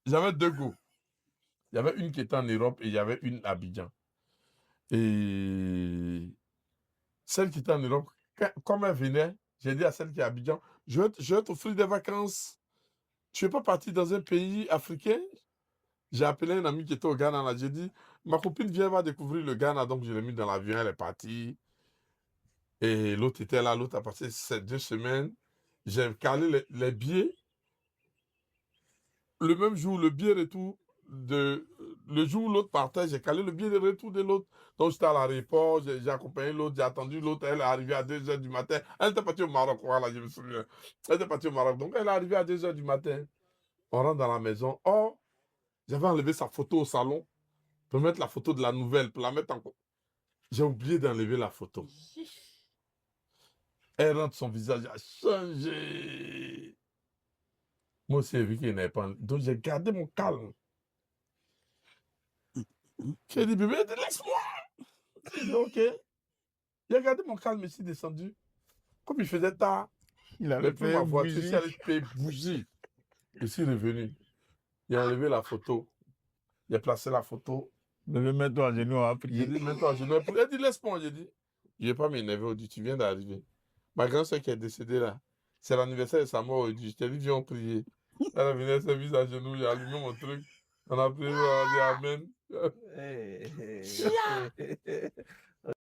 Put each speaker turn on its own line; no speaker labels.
J'avais deux go. Il y avait une qui était en Europe et il y avait une à Abidjan. Et celle qui était en Europe, comme elle venait, j'ai dit à celle qui est à Abidjan, je vais t'offrir des vacances. Tu es pas parti dans un pays africain? J'ai appelé un ami qui était au Ghana, là. J'ai dit, ma copine vient va découvrir le Ghana, donc je l'ai mis dans l'avion, elle est partie. Et l'autre était là, l'autre a passé ces 2 semaines. J'ai calé les billets. Le même jour, le billet retour le jour où l'autre partait, j'ai calé le billet de retour de l'autre. Donc j'étais à l'aéroport, j'ai accompagné l'autre, j'ai attendu l'autre, elle est arrivée à 2 heures du matin. Elle était partie au Maroc, voilà, je me souviens. Elle était partie au Maroc, donc elle est arrivée à 2 heures du matin. On rentre dans la maison. Oh, j'avais enlevé sa photo au salon pour mettre la photo de la nouvelle, pour la mettre en... J'ai oublié d'enlever la photo. Elle rentre, son visage a changé. Moi aussi, j'ai vu qu'il n'avait pas... Donc j'ai gardé mon calme. J'ai dit, bébé, laisse-moi. J'ai dit, ok. J'ai gardé mon calme ici, descendu. Comme il faisait tard,
Il
j'ai
avait
pris
fait
ma voiture, si
bougie.
elle était bougie. Je suis revenu. J'ai enlevé la photo. J'ai placé la photo.
Bébé, mets-toi à genoux, on va
J'ai
prier.
dit, mets-toi à genoux. Elle a dit, laisse-moi. J'ai dit, je ne vais pas m'énerver aujourd'hui, tu viens d'arriver. Ma grand-soeur qui est décédée là, c'est l'anniversaire de sa mort aujourd'hui. Je t'ai dit, viens, on prier. Elle est venue, elle s'est mise à genoux, j'ai allumé mon truc. On a prié, on a dit Amen.
Hey,
Chia!
hey.